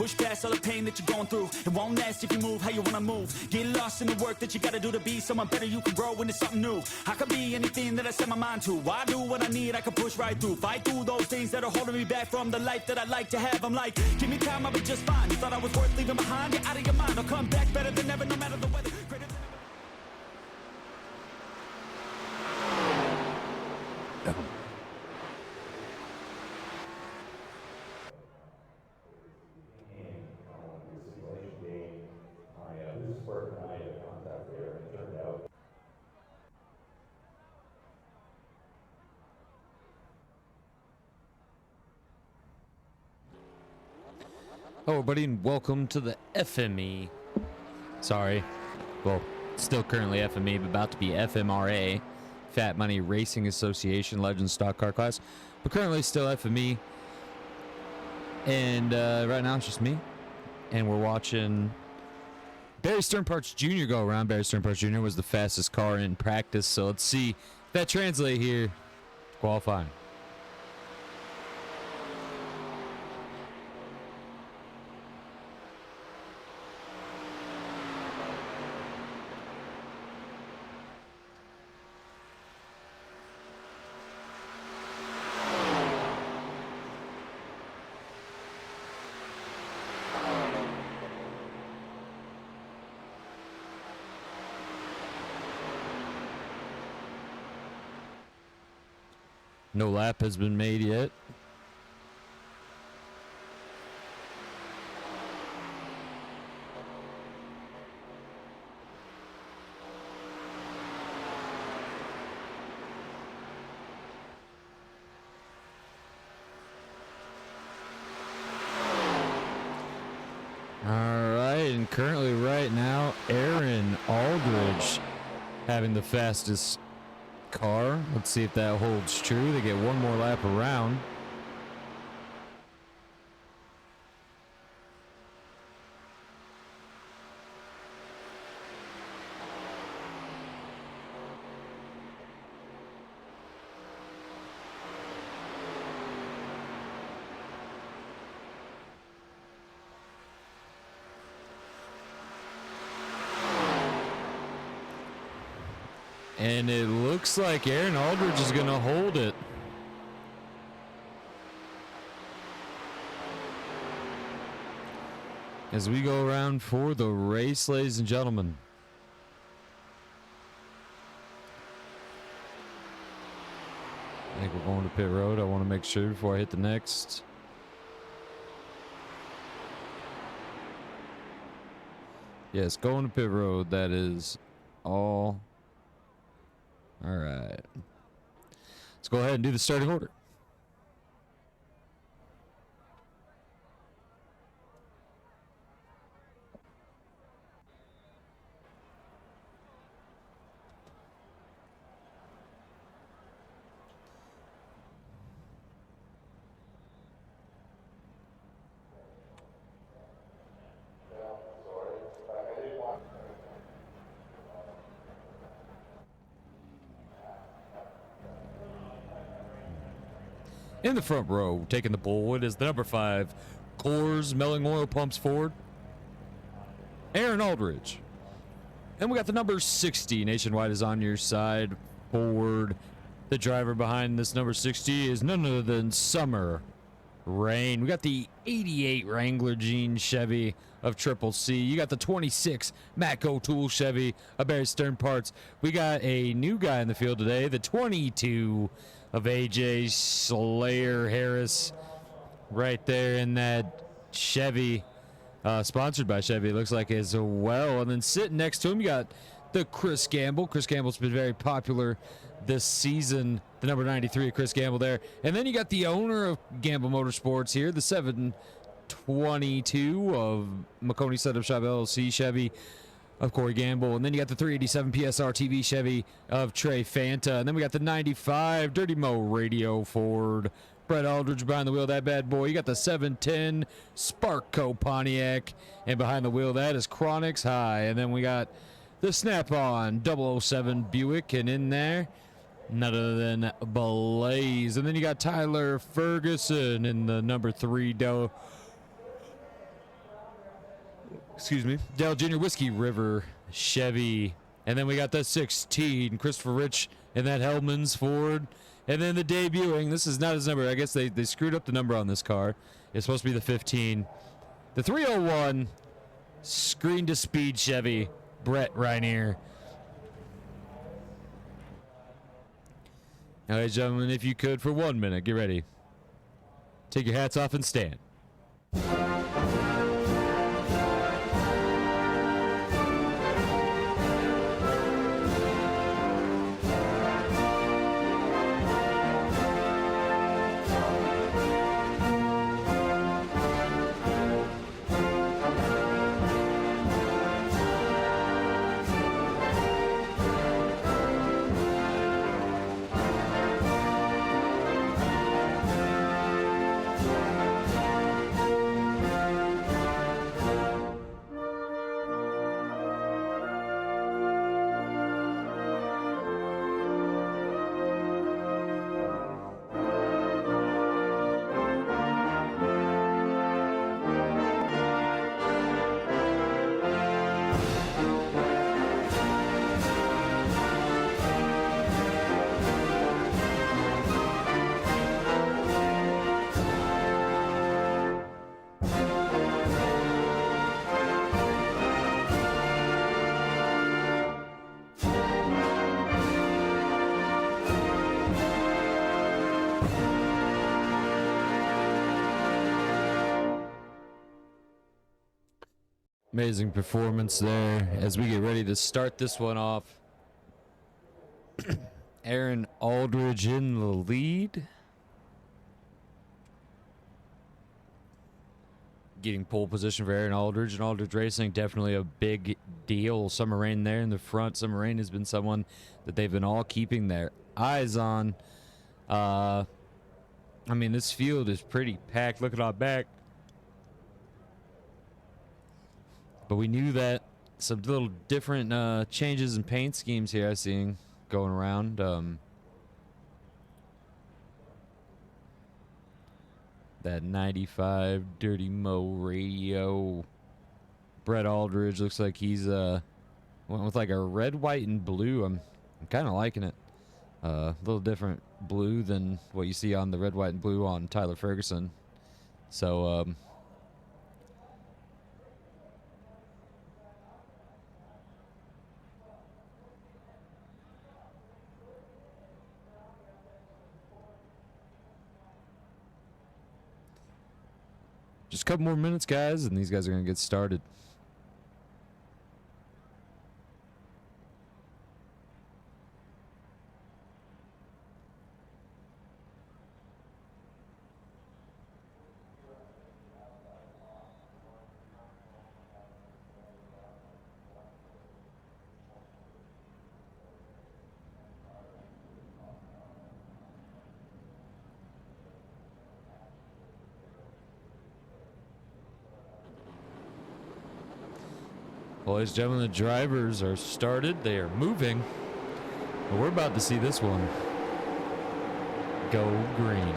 push past all the pain that you're going through. It won't last if you move how you wanna move. Get lost in the work that you gotta do to be someone better. You can grow into something new. I could be anything that I set my mind to. I do what I need, I can push right through. Fight through those things that are holding me back from the life that I like to have. I'm like, give me time, I'll be just fine. You thought I was worth leaving behind? You're out of your mind. I'll come back better than ever, no matter the weather. Greater than ever. Hello everybody and welcome to the FME. Sorry. Well, still currently FME, but about to be FMRA. Fat Money Racing Association Legends Stock Car Class. But currently still FME. And right now it's just me. And we're watching Barry Sternparts Jr. go around. Barry Sternparts Jr. was the fastest car in practice. So let's see if that translates here. Qualifying. No lap has been made yet. All right, and currently right now, Aaron Aldridge having the fastest car. Let's see if that holds true. They get one more lap around. And it looks like Aaron Aldridge is going to hold it. As we go around for the race, ladies and gentlemen. I think we're going to pit road. I want to make sure before I hit the next. Yes, going to pit road. That is all. All right. Let's go ahead and do the starting order. In the front row, taking the bullwood is the number 5 Coors Melling Oil Pumps Ford, Aaron Aldridge. And we got the number 60 Nationwide is on your side Ford. The driver behind this number 60 is none other than Summer Rain. We got the 88 Wrangler Jean Chevy of Triple C. You got the 26 Matco Tool Chevy of Barry Sternparts. We got a new guy in the field today, the 22 of AJ Slayer Harris, right there in that Chevy, sponsored by Chevy, it looks like, as well. And then sitting next to him, you got the Chris Gamble. Chris Gamble's been very popular this season, the number 93 of Chris Gamble there. And then you got the owner of Gamble Motorsports here, the 722 of McConey Setup Shop LLC Chevy of Corey Gamble. And then you got the 387 PSR TV Chevy of Trey Fanta. And then we got the 95 Dirty Mo Radio Ford Brett Aldridge behind the wheel, that bad boy. You got the 710 Sparco Pontiac. And behind the wheel, that is Chronix High. And then we got the Snap-on 007 Buick. And in there, none other than Blaze. And then you got Tyler Ferguson in the number 3 excuse me, Dale Jr. Whiskey River Chevy. And then we got the 16, Christopher Rich in that Hellman's Ford. And then the debuting, this is not his number. I guess they screwed up the number on this car. It's supposed to be the 15. The 301 screen to speed Chevy, Brett Reinier. All right, gentlemen, if you could for 1 minute, get ready. Take your hats off and stand. Amazing performance there as we get ready to start this one off. Aaron Aldridge in the lead. Getting pole position for Aaron Aldridge, and Aldridge Racing, definitely a big deal. Summer Rain there in the front. Summer Rain has been someone that they've been all keeping their eyes on. I mean, this field is pretty packed. Look at our back. But we knew that some little different changes in paint schemes here I'm seeing going around. That 95 Dirty Mo radio. Brett Aldridge looks like he's went with like a red, white, and blue. I'm kind of liking it. A little different blue than what you see on the red, white, and blue on Tyler Ferguson. So just a couple more minutes, guys, and these guys are going to get started. Well, ladies and gentlemen, the drivers are started. They are moving. And we're about to see this one go green.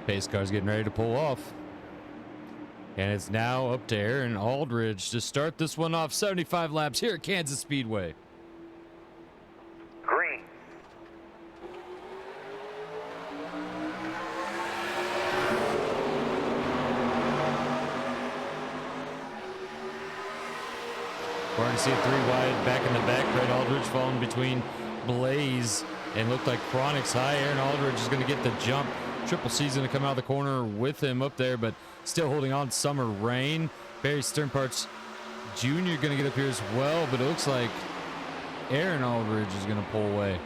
Pace car's getting ready to pull off. And it's now up to Aaron Aldridge to start this one off. 75 laps here at Kansas Speedway. Green. We're going to see a 3 wide back in the back. Brett Aldridge falling between Blaze and looked like Chronic's high. Aaron Aldridge is going to get the jump. Triple C's going to come out of the corner with him up there, but still holding on. Summer Rain. Barry Sternparts Jr. going to get up here as well, but it looks like Aaron Aldridge is going to pull away.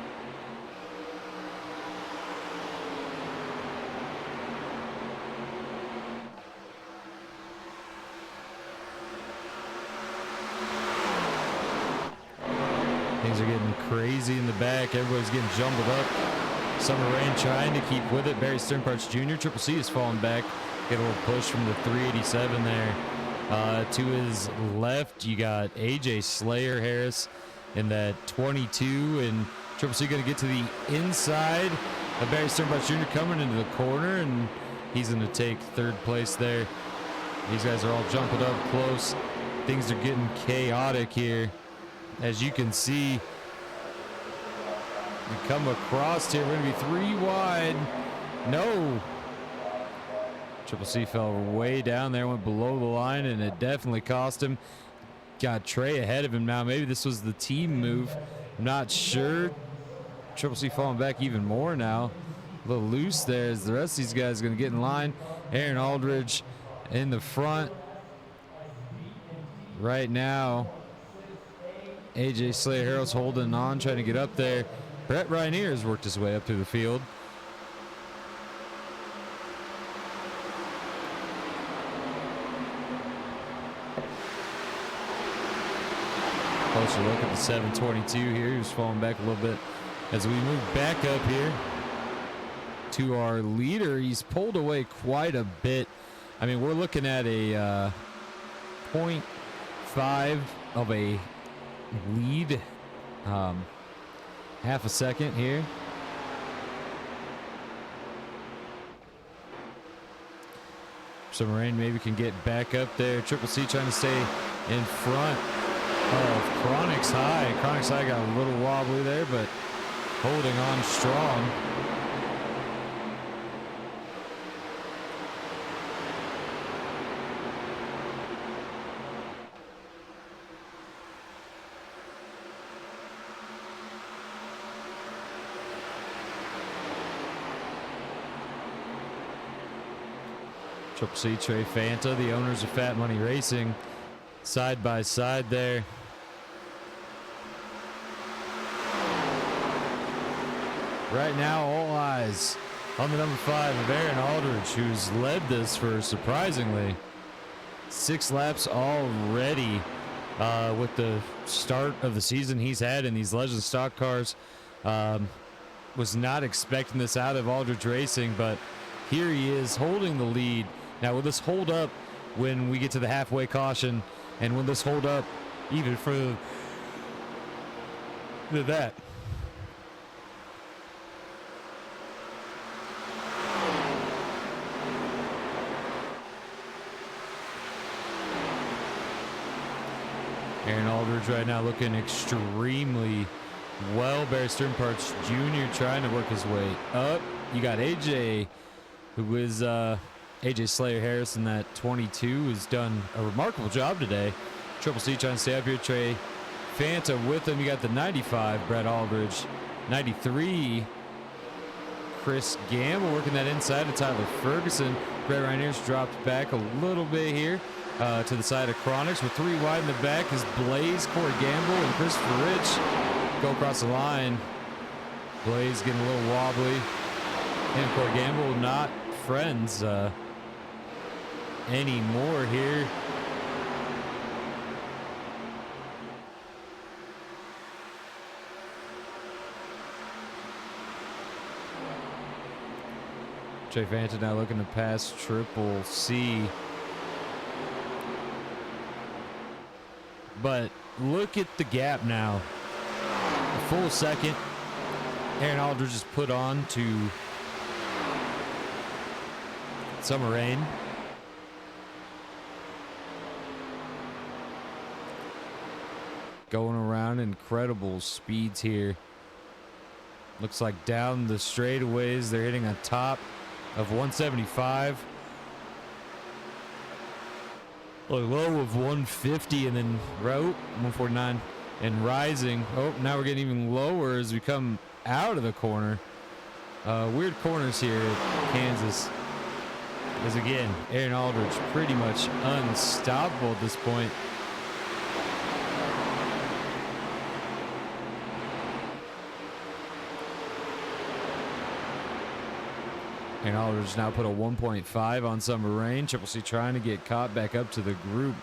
Things are getting crazy in the back. Everybody's getting jumbled up. Summer Rain trying to keep with it. Barry Sternparts Jr. Triple C is falling back. Get a little push from the 387 there. To his left, you got AJ Slayer Harris in that 22, and Triple C going to get to the inside of Barry Sternparts Jr. coming into the corner, and he's going to take third place there. These guys are all jumping up close. Things are getting chaotic here. As you can see, we come across here. We're going to be 3 wide. No. Triple C fell way down there, went below the line, and it definitely cost him. Got Trey ahead of him now. Maybe this was the team move. I'm not sure. Triple C falling back even more now. A little loose there as the rest of these guys are going to get in line. Aaron Aldridge in the front. Right now, AJ Slayer Harris holding on, trying to get up there. Brett Rainier has worked his way up through the field. Closer look at the 722 here, who's falling back a little bit. As we move back up here to our leader, he's pulled away quite a bit. I mean, we're looking at a 0.5 of a lead, half a second here. Summer Rain maybe can get back up there. Triple C trying to stay in front of Chronic's High. Chronic's High got a little wobbly there, but holding on strong. Triple C, Trey Fanta, the owners of Fat Money Racing, side by side there. Right now, all eyes on the number 5 of Aaron Aldridge, who's led this for surprisingly 6 laps already with the start of the season he's had in these Legend stock cars. Was not expecting this out of Aldridge Racing, but here he is holding the lead. Now, will this hold up when we get to the halfway caution, and will this hold up even further than that? Aaron Aldridge right now looking extremely well. Barry Sternparts Jr. trying to work his way up. You got AJ, who is AJ Slayer Harris in that 22, has done a remarkable job today. Triple C trying to stay up here. Trey Fanta with him. You got the 95, Brett Aldridge. 93, Chris Gamble working that inside to Tyler Ferguson. Brett Rainier's dropped back a little bit here to the side of Chronics. With 3 wide in the back is Blaze, Corey Gamble, and Christopher Rich go across the line. Blaze getting a little wobbly, and Corey Gamble not friends anymore here. Trey Fanta now looking to pass Triple C. But look at the gap now. A full second. Aaron Aldridge is put on to Summer Rain. Going around incredible speeds here. Looks like down the straightaways, they're hitting a top of 175. A low of 150 and then 149 and rising. Oh, now we're getting even lower as we come out of the corner. Weird corners here at Kansas. As again, Aaron Aldridge pretty much unstoppable at this point. Aaron Aldridge now put a 1.5 on Summer Rain. Triple C trying to get caught back up to the group.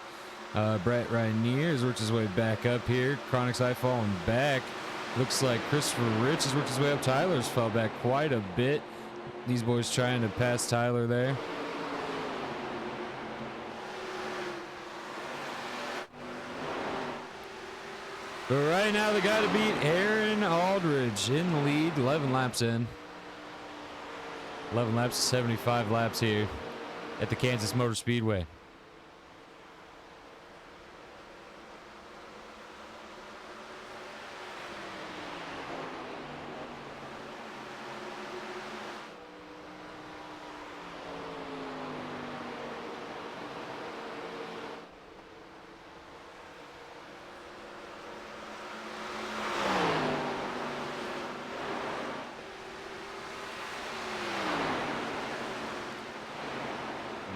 Brett Rainier has worked his way back up here. Chronic's Eye falling back. Looks like Christopher Rich has worked his way up. Tyler's fell back quite a bit. These boys trying to pass Tyler there. But right now they got to beat Aaron Aldridge in the lead. 11 laps in. 11 laps, 75 laps here at the Kansas Motor Speedway.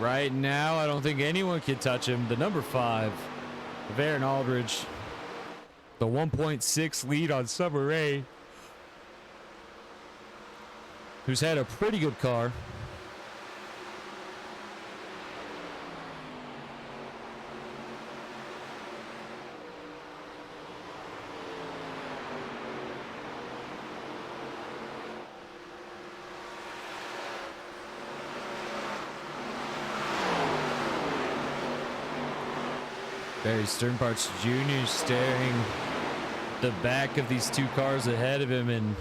Right now, I don't think anyone can touch him. The number 5 of Aaron Aldridge. The 1.6 lead on Summer Rain, who's had a pretty good car. Barry Sternparts Jr. staring the back of these two cars ahead of him, and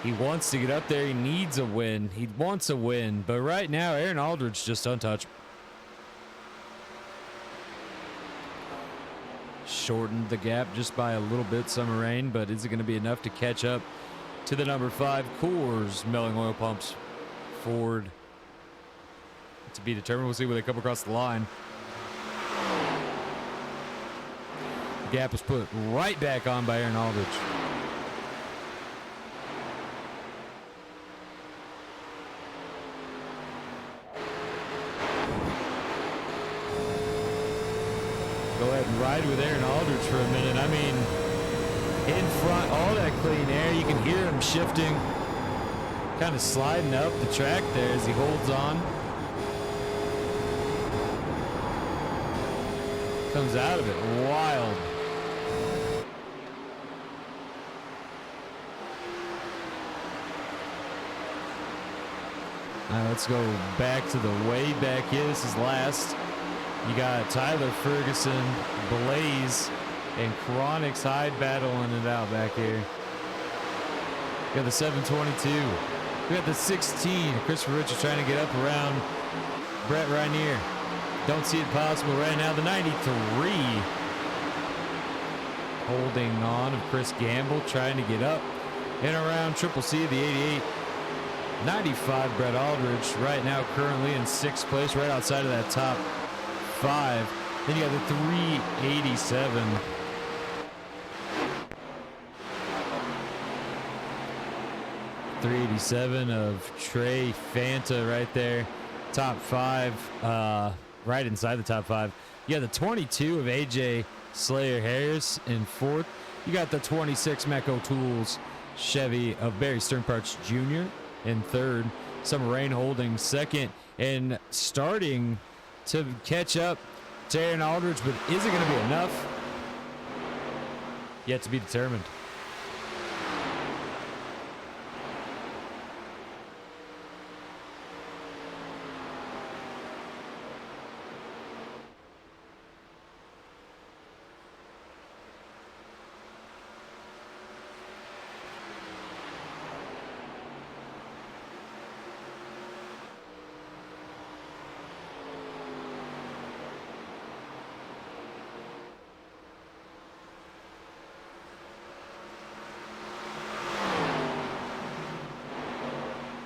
he wants to get up there. He needs a win. He wants a win, but right now Aaron Aldridge just untouched. Shortened the gap just by a little bit, Summer Rain, but is it going to be enough to catch up to the number 5 Coors Melling Oil Pumps Ford? To be determined. We'll see when they come across the line. Gap is put right back on by Aaron Aldridge. Go ahead and ride with Aaron Aldridge for a minute. I mean, in front, all that clean air. You can hear him shifting, kind of sliding up the track there as he holds on. Comes out of it wild. All right, let's go back to the way back here. This is last. You got Tyler Ferguson, Blaze, and Chronix Hyde battling it out back here. We got the 722. We got the 16. Christopher Richards trying to get up around Brett Rainier. Don't see it possible right now. The 93. Holding on of Chris Gamble, trying to get up and around Triple C, the 88. 95, Brett Aldridge, right now currently in 6th place, right outside of that top 5. Then you got the 387. .387 of Trey Fanta right there. Top 5, right inside the top 5. You got the 22 of AJ Slayer Harris in 4th. You got the 26 Mecco Tools Chevy of Barry Sternparts Jr. in 3rd. Summer Rain holding 2nd and starting to catch up to Aaron Aldridge, but is it going to be enough? Yet to be determined.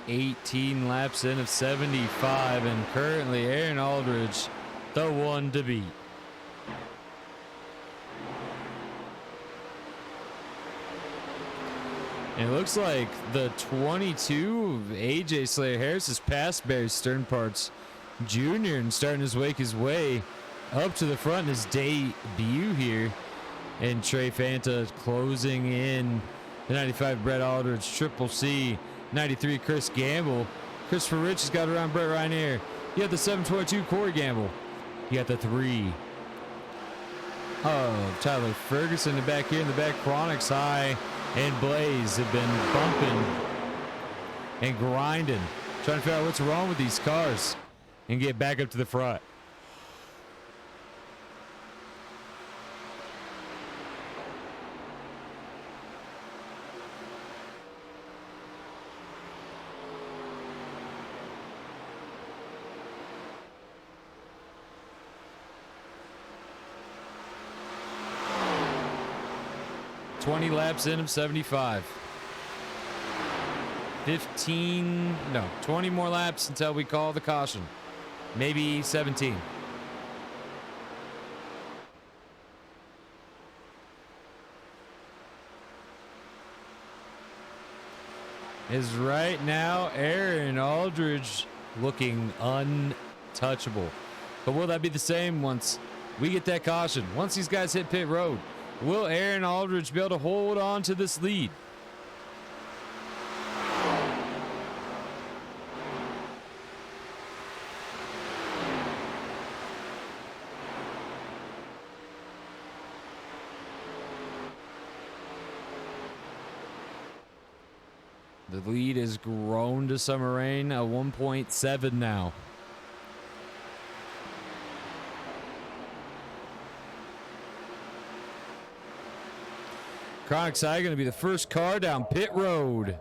.18 laps in of 75, and currently Aaron Aldridge, the one to beat. And it looks like the 22 of AJ Slayer Harris has passed Barry Sternparts Jr. and starting to wake his way up to the front in his debut here. And Trey Fanta closing in the 95 Brett Aldridge, Triple C, 93 Chris Gamble. Christopher Rich has got around Brett Rainier. You got the 722 Corey Gamble. You got the 3 of Tyler Ferguson. And back here in the back, Chronics High and Blaze have been bumping and grinding, trying to figure out what's wrong with these cars and get back up to the front. $20 laps in of 75. 20 more laps until we call the caution. Maybe 17. Is right now Aaron Aldridge looking untouchable. But will that be the same once we get that caution? Once these guys hit pit road, will Aaron Aldridge be able to hold on to this lead? The lead has grown to Summer Rain, a 1.7 now. Chronics High going to be the first car down pit road.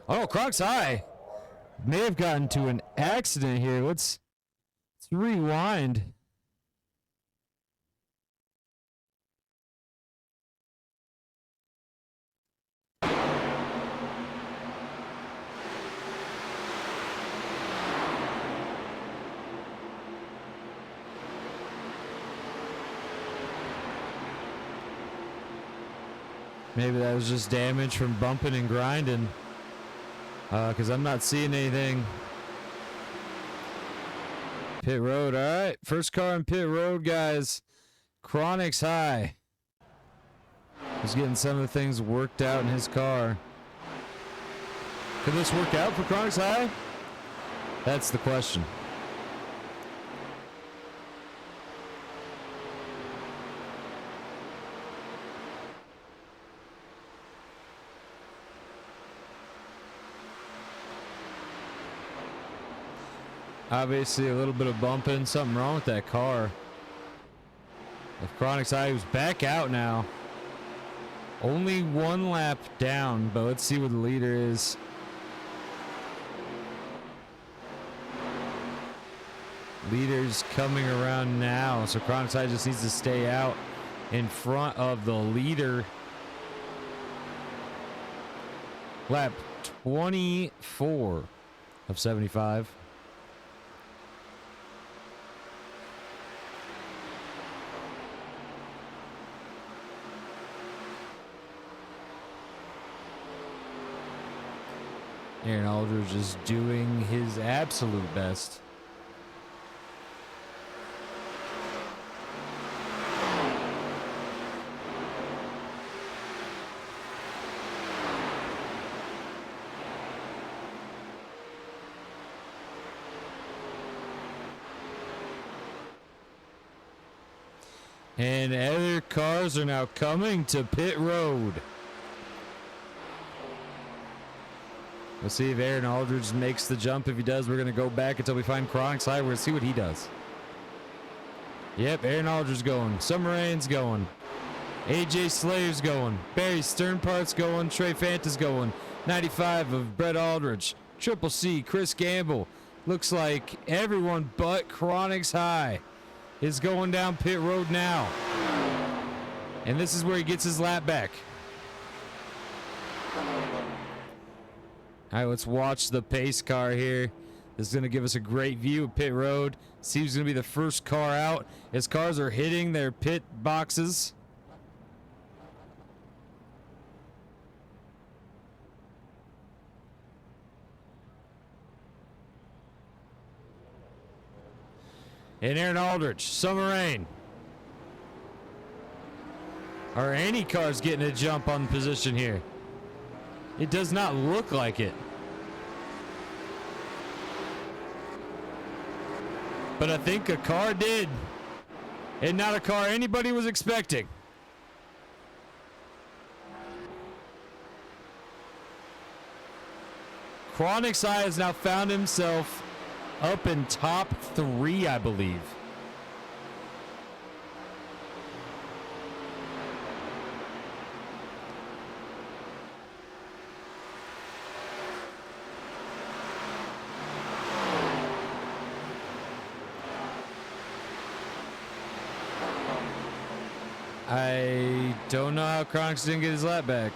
Oh, Chronics High may have gotten to an accident here. Let's rewind. Maybe that was just damage from bumping and grinding. Because I'm not seeing anything. Pit road. All right. First car on pit road, guys. Chronics High. He's getting some of the things worked out in his car. Could this work out for Chronics High? That's the question. Obviously, a little bit of bumping. Something wrong with that car. If Chronics High was back out now. Only 1 lap down, but let's see what the leader is. Leader's coming around now, so Chronics High just needs to stay out in front of the leader. Lap 24 of 75. Aaron Aldridge is doing his absolute best. And other cars are now coming to pit road. We'll see if Aaron Aldridge makes the jump. If he does, we're going to go back until we find Chronics High. We're going to see what he does. Yep, Aaron Aldridge going. Summer Rain's going. AJ Slayer's going. Barry Sternpart's going. Trey Fanta's going. 95 of Brett Aldridge. Triple C, Chris Gamble. Looks like everyone but Chronics High is going down pit road now. And this is where he gets his lap back. All right, let's watch the pace car here. This is going to give us a great view of pit road. See who's going to be the first car out as cars are hitting their pit boxes. and Aaron Aldridge. Summer Rain. Are any cars getting a jump on the position here? It does not look like it. But I think a car did. And not a car anybody was expecting. Chronix Eye has now found himself up in top 3, I believe. I don't know how Chronix didn't get his lap back.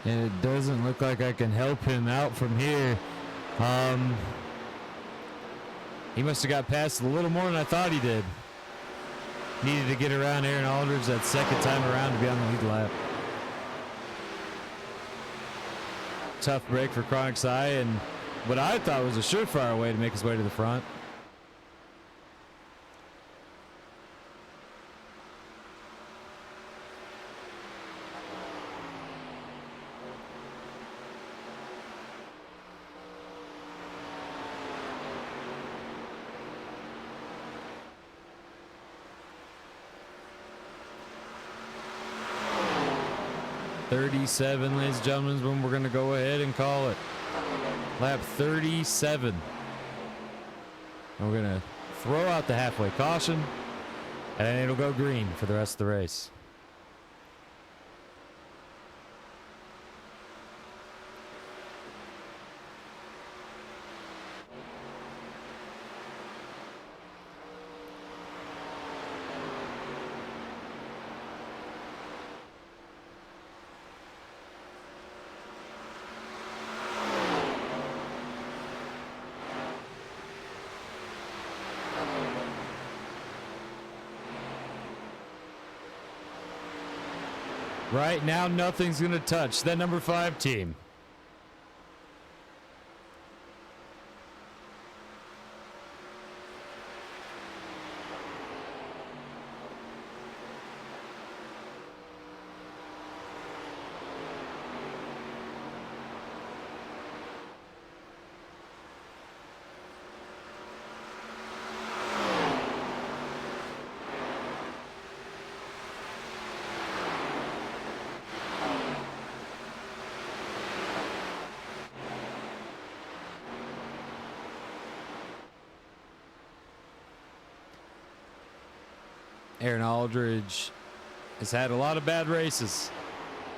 And it doesn't look like I can help him out from here. He must have got past a little more than I thought he did. Needed to get around Aaron Aldridge that second time around to be on the lead lap. Tough break for Chronix Eye, and what I thought was a surefire way to make his way to the front. .37, ladies and gentlemen, is when we're going to go ahead and call it. Lap 37. And we're going to throw out the halfway caution, and it'll go green for the rest of the race. Right now, nothing's going to touch that number 5 team. Aaron Aldridge has had a lot of bad races.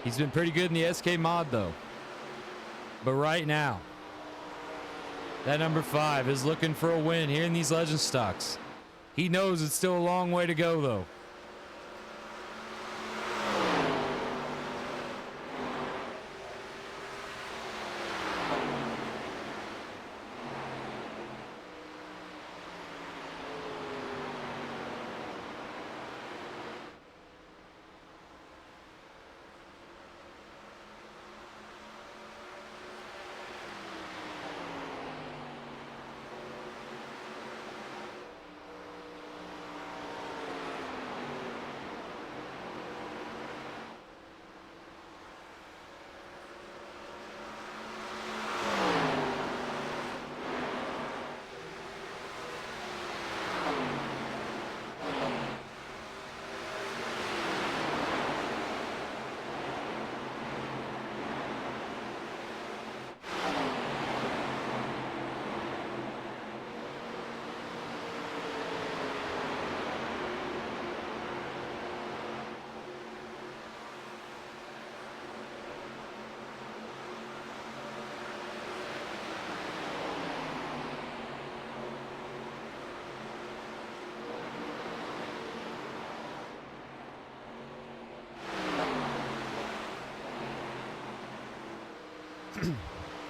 He's been pretty good in the SK mod, though. But right now, that number 5 is looking for a win here in these Legend stocks. He knows it's still a long way to go, though.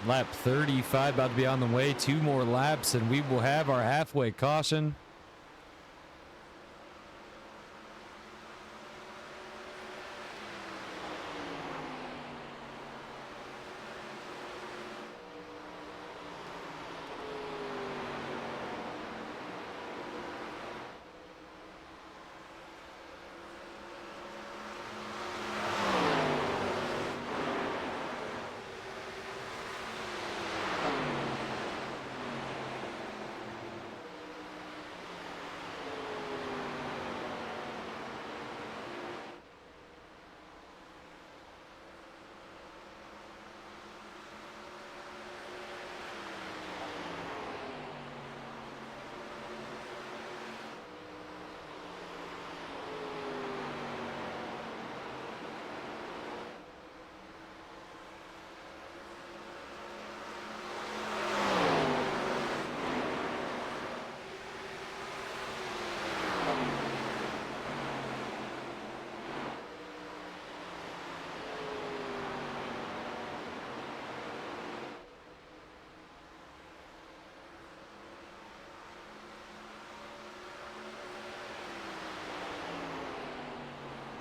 Lap 35 about to be on the way. 2 more laps and we will have our halfway caution.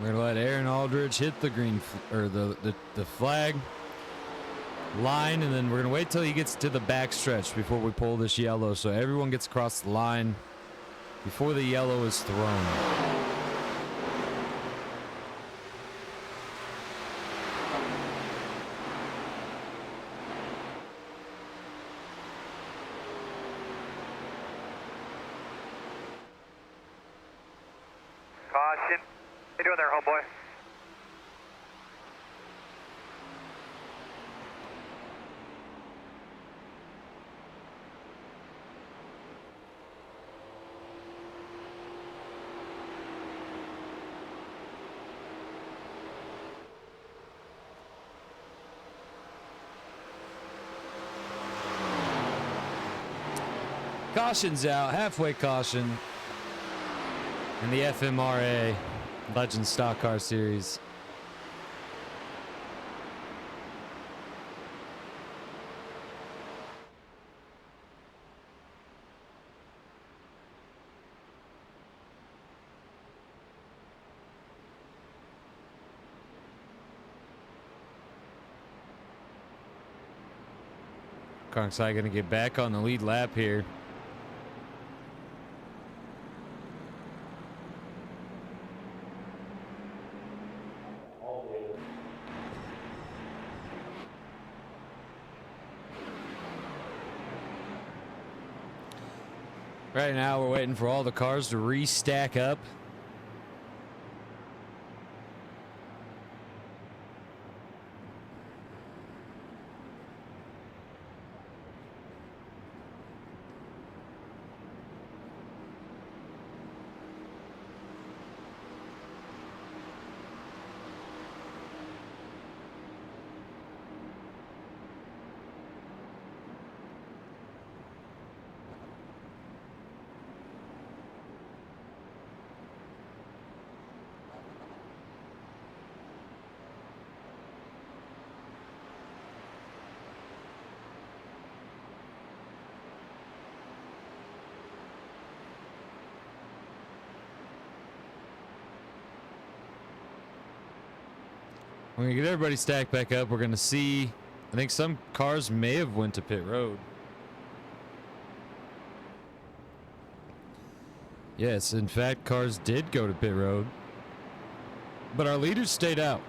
We're gonna let Aaron Aldridge hit the green or the flag line, and then we're gonna wait till he gets to the back stretch before we pull this yellow, so everyone gets across the line before the yellow is thrown. Caution. How you doing there, homeboy? Caution's out, halfway caution in the FMRA Legends Stock Car Series. Kongsai gonna get back on the lead lap here. Right now, we're waiting for all the cars to restack up. We're gonna get everybody stacked back up. We're gonna see, I think some cars may have went to pit road. Yes, in fact, cars did go to pit road, but our leaders stayed out.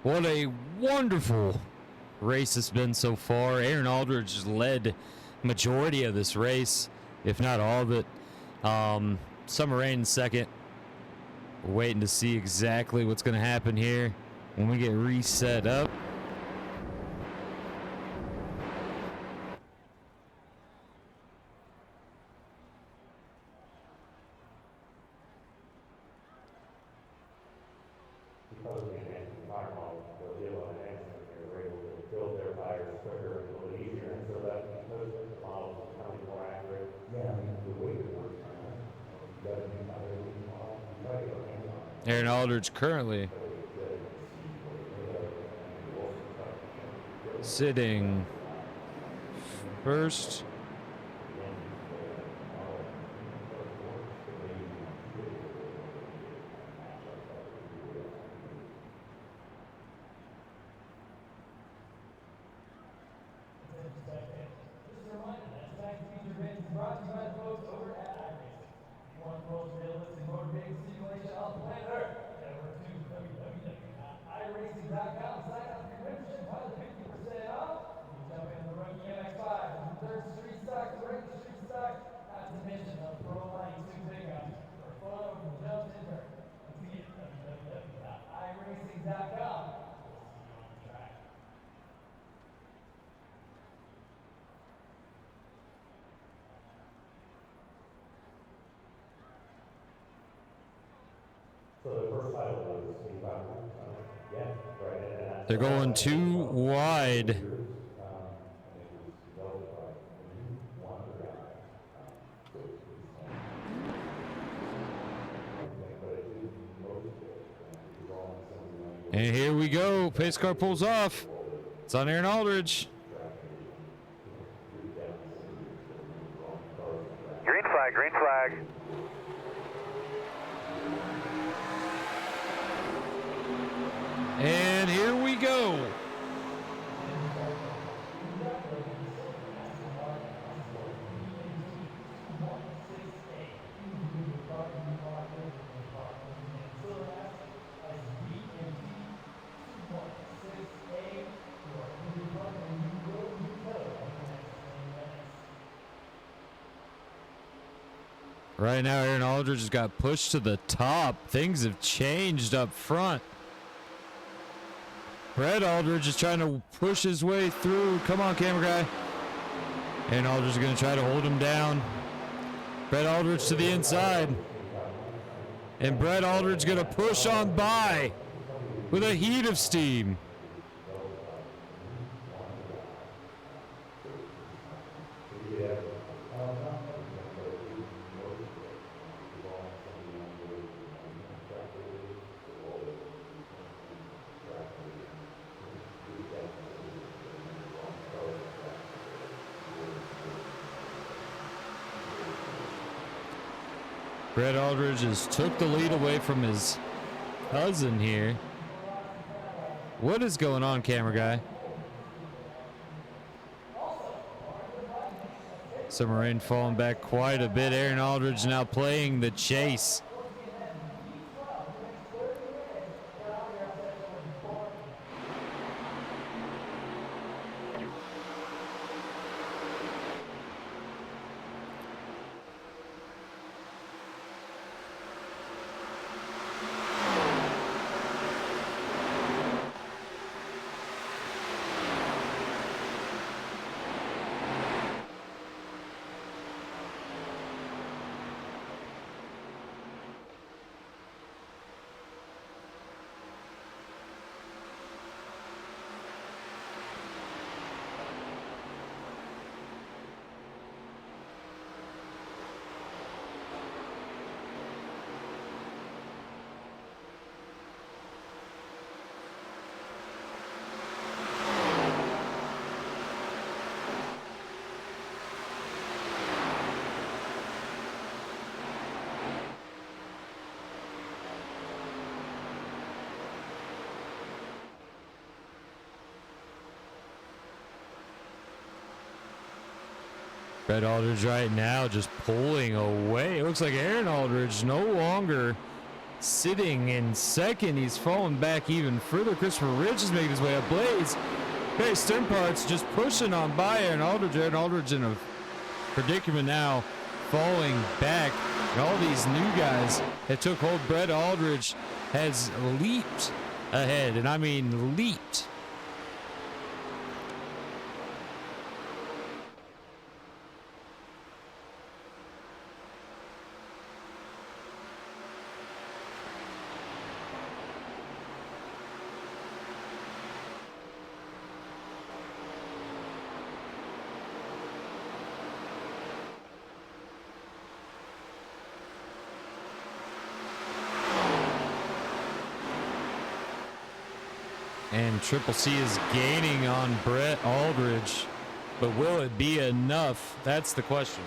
What a wonderful race it's been so far. Aaron Aldridge has led majority of this race, if not all of it. Summer Rain second. We're waiting to see exactly what's going to happen here when we get reset up. Aaron Aldridge currently sitting first. They're going too wide. And here we go. Pace car pulls off. It's on Aaron Aldridge. Green flag, green flag. And here we go. Right now, Aaron Aldridge has got pushed to the top. Things have changed up front. Brett Aldridge is trying to push his way through. Come on, camera guy. Aaron Aldridge is going to try to hold him down. Brett Aldridge to the inside. And Brett Aldridge going to push on by with a heat of steam. Brett Aldridge has took the lead away from his cousin here. What is going on, camera guy? Some rain falling back quite a bit. Aaron Aldridge now playing the chase. Brett Aldridge right now just pulling away. It looks like Aaron Aldridge no longer sitting in second. He's falling back even further. Christopher Rich is making his way up. Blades, Barry Sternpart's just pushing on by Aaron Aldridge. Aaron Aldridge in a predicament now, falling back. And all these new guys that took hold. Brett Aldridge has leaped ahead, and I mean leaped. And Triple C is gaining on Brett Aldridge, but will it be enough? That's the question.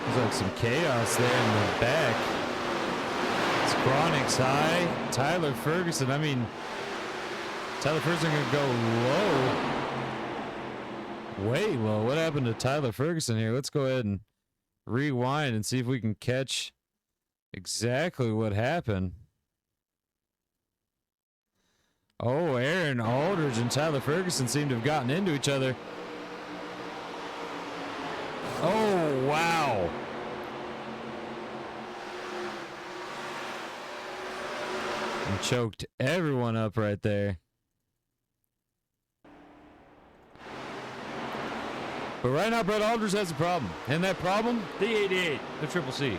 There's like some chaos there in the back. It's Chronic's high. Tyler Ferguson. I mean, Tyler Ferguson gonna go low. Way low. What happened to Tyler Ferguson here? Let's go ahead and rewind and see if we can catch exactly what happened. Oh, Aaron Aaron Aldridge and Tyler Ferguson seem to have gotten into each other. Oh, wow. And choked everyone up right there. But right now, Brett Aldridge has a problem. And that problem, the 88, the Triple C.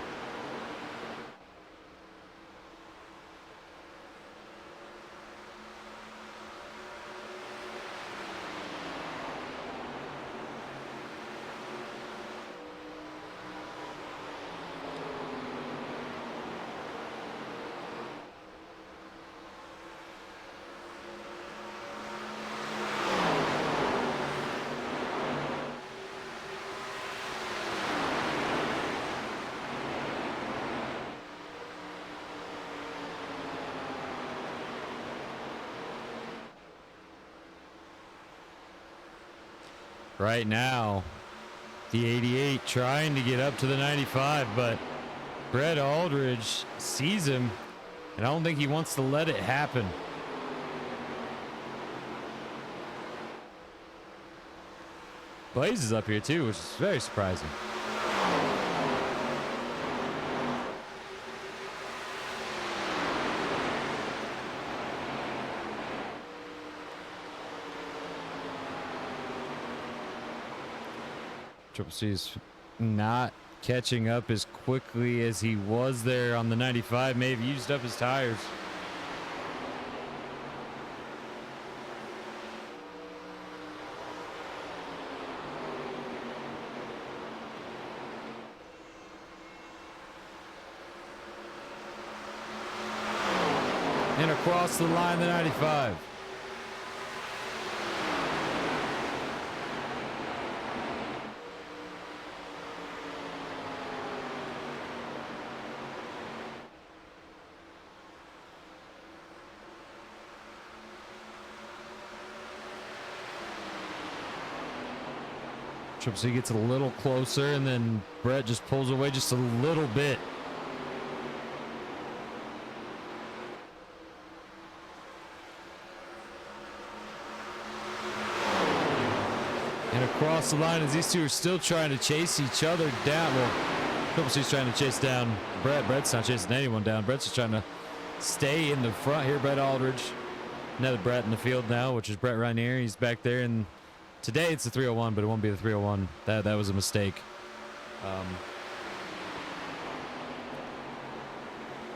Right now, the 88 trying to get up to the 95, but Brett Aldridge sees him, and I don't think he wants to let it happen. Blaze is up here too, which is very surprising. Triple C's not catching up as quickly as he was there on the 95. May have used up his tires. And across the line, the 95. Triple C gets a little closer, and then Brett just pulls away just a little bit. And across the line, as these two are still trying to chase each other down. Well, Triple C's trying to chase down Brett. Brett's not chasing anyone down. Brett's just trying to stay in the front here. Brett Aldridge. Another Brett in the field now, which is Brett Rainier. He's back there, and today it's the 301, but it won't be the 301. That was a mistake.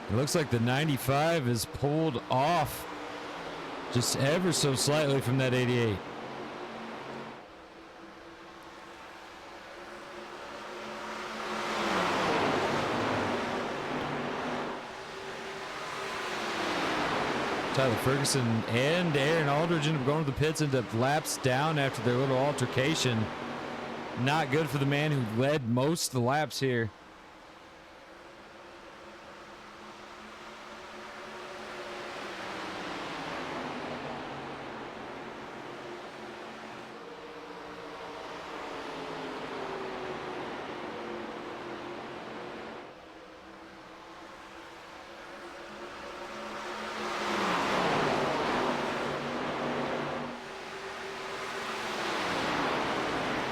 It looks like the 95 is pulled off just ever so slightly from that 88. Tyler Ferguson and Aaron Aldridge end up going to the pits, end up laps down after their little altercation. Not good for the man who led most of the laps here.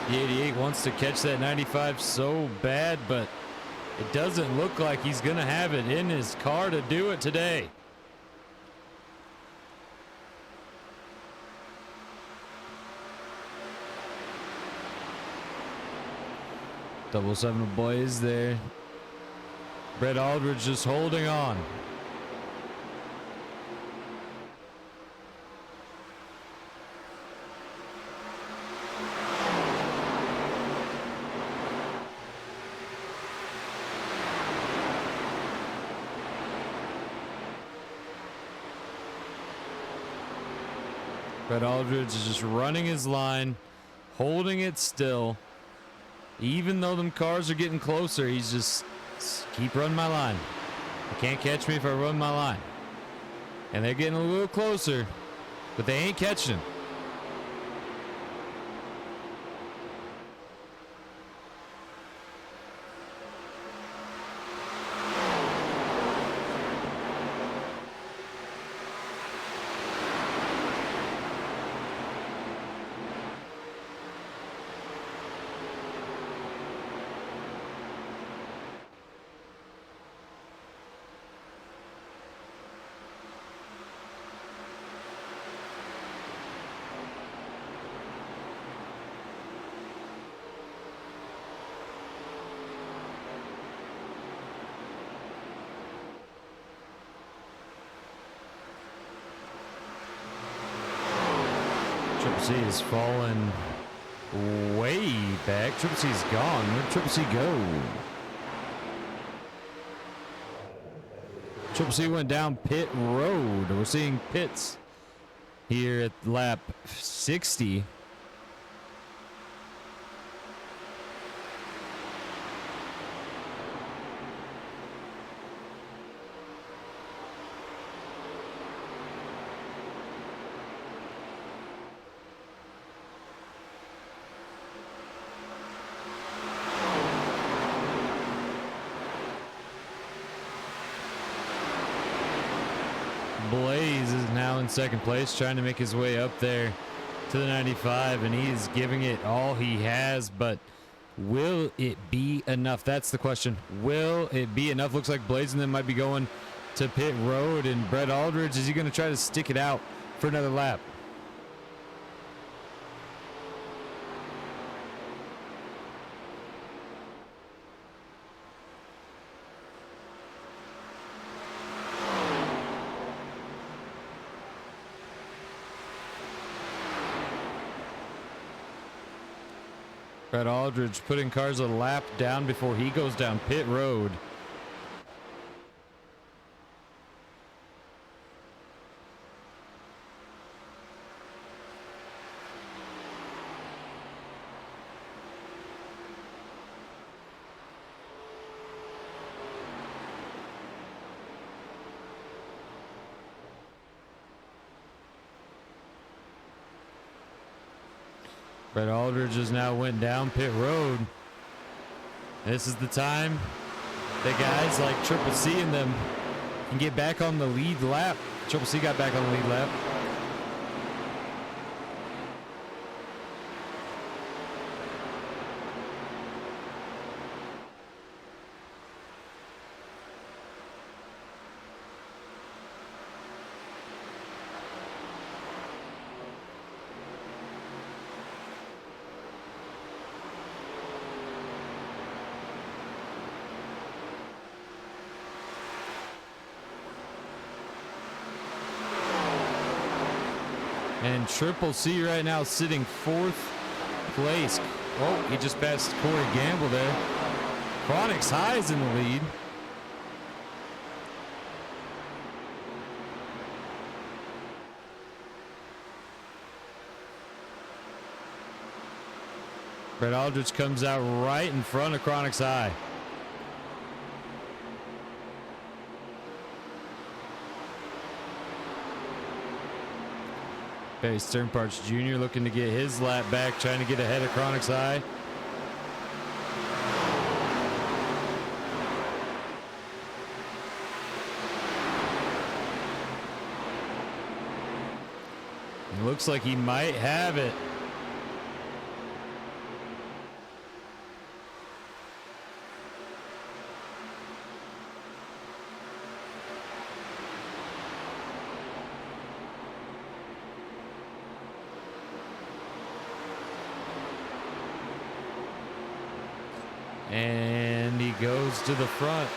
The 88 wants to catch that 95 so bad, but it doesn't look like he's going to have it in his car to do it today. Double 7 Blaze there. Brett Aldridge just holding on. Brett Aldridge is just running his line, holding it still. Even though them cars are getting closer, he's just keep running my line. You can't catch me if I run my line. And they're getting a little closer, but they ain't catching him. Triple C is falling way back. Triple C's gone. Where'd Triple C go? Triple C went down pit road. We're seeing pits here at lap 60. Blaze is now in second place, trying to make his way up there to the 95, and he is giving it all he has, but will it be enough? That's the question. Will it be enough? Looks like Blaze and them might be going to pit road, and Brett Aldridge, is he going to try to stick it out for another lap? Brett Aldridge putting cars a lap down before he goes down pit road. Brett Aldridge has now went down pit road. This is the time that guys like Triple C and them can get back on the lead lap. Triple C got back on the lead lap. And Triple C right now sitting fourth place. Oh, he just passed Corey Gamble there. Chronix High's in the lead. Brett Aldridge comes out right in front of Chronix High. Barry Sternparts Jr. looking to get his lap back, trying to get ahead of Chronix High. It looks like he might have it. And he goes to the front.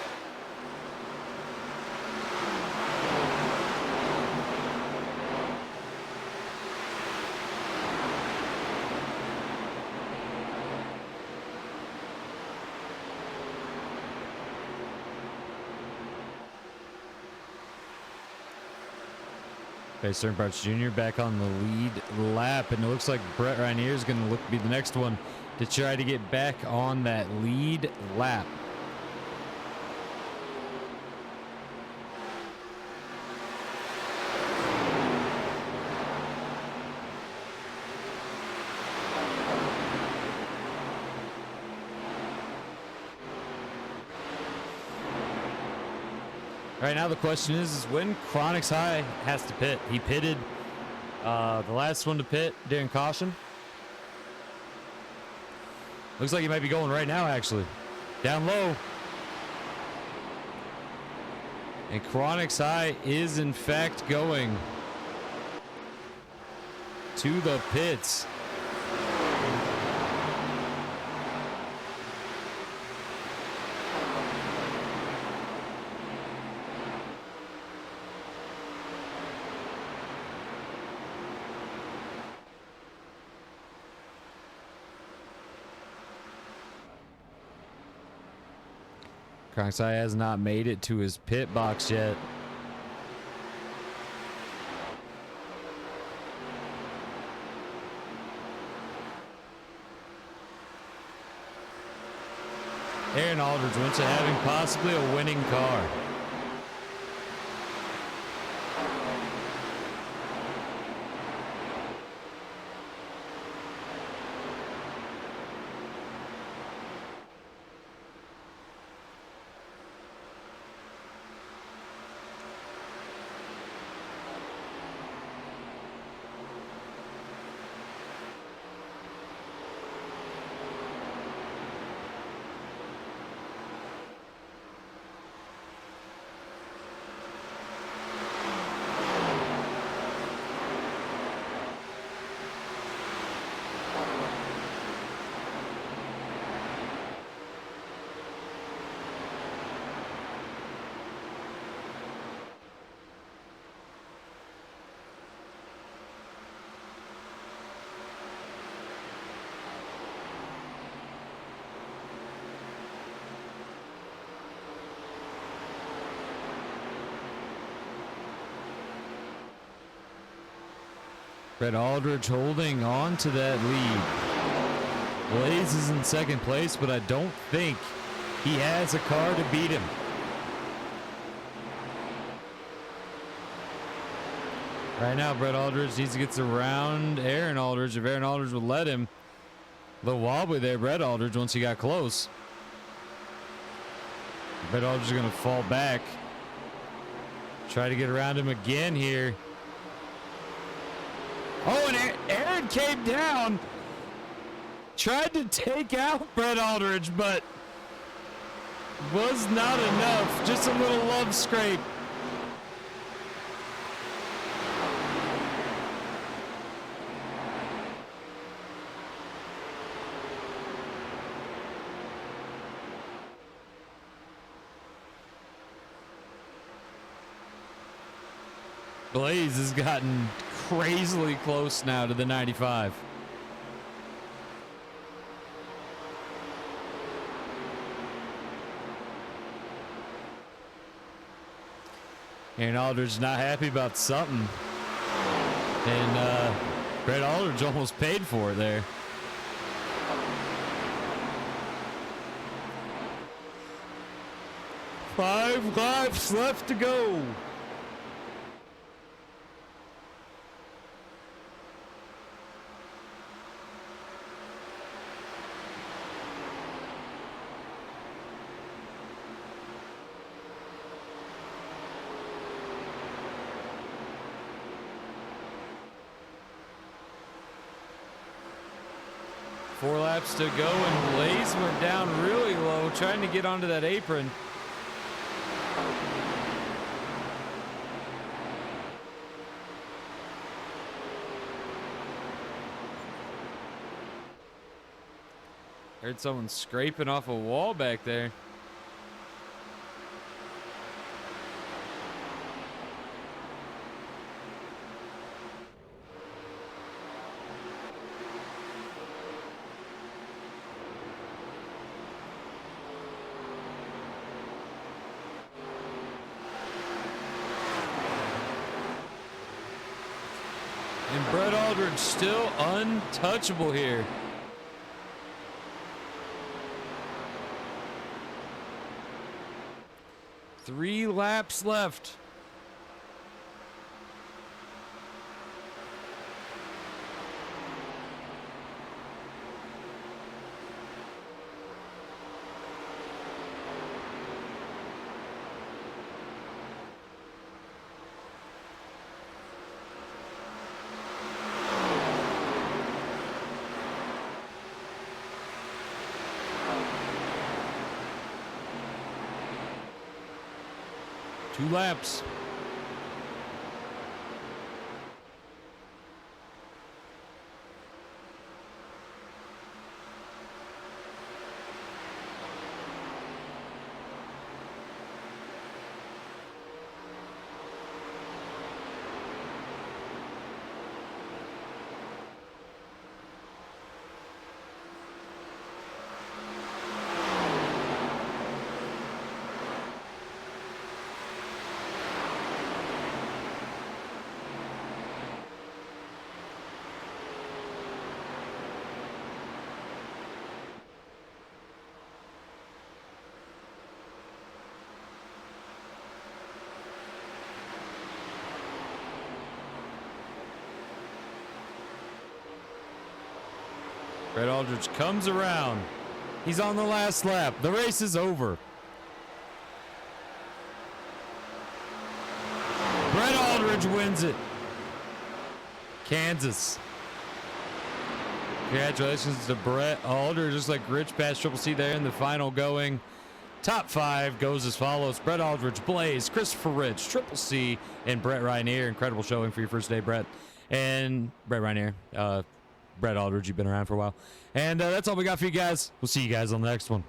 Okay, Sternparts Jr. back on the lead lap, and it looks like Brett Rainier is going to be the next one to try to get back on that lead lap. Right now the question is when Chronix High has to pit. He pitted the last one to pit during caution. Looks like he might be going right now, actually. Down low. And Chronix High is, in fact, going to the pits. Kronksai has not made it to his pit box yet. Aaron Aldridge went to having possibly a winning car. Brett Aldridge holding on to that lead. Blaze is in second place, but I don't think he has a car to beat him. Right now, Brett Aldridge needs to get around Aaron Aldridge. If Aaron Aldridge would let him. A little wobbly there, Brett Aldridge, once he got close. Brett Aldridge is going to fall back. Try to get around him again here. Oh, and Aaron came down. Tried to take out Brett Aldridge, but was not enough. Just a little love scrape. Blaze has gotten crazily close now to the 95. Aaron Aldridge not happy about something. And Brett Aldridge almost paid for it there. Five laps left to go. Four laps to go, and Blaze went down really low, trying to get onto that apron. Heard someone scraping off a wall back there. And Brett Aldridge still untouchable here. Three laps left. Two laps. Brett Aldridge comes around. He's on the last lap. The race is over. Brett Aldridge wins it. Kansas. Congratulations to Brett Aldridge. Just like Rich past Triple C there in the final going. Top 5 goes as follows. Brett Aldridge, Blaze, Christopher Rich, Triple C, and Brett Rynier. Incredible showing for your first day, Brett. And Brett Rynier. Brett Aldridge, you've been around for a while. And that's all we got for you guys. We'll see you guys on the next one.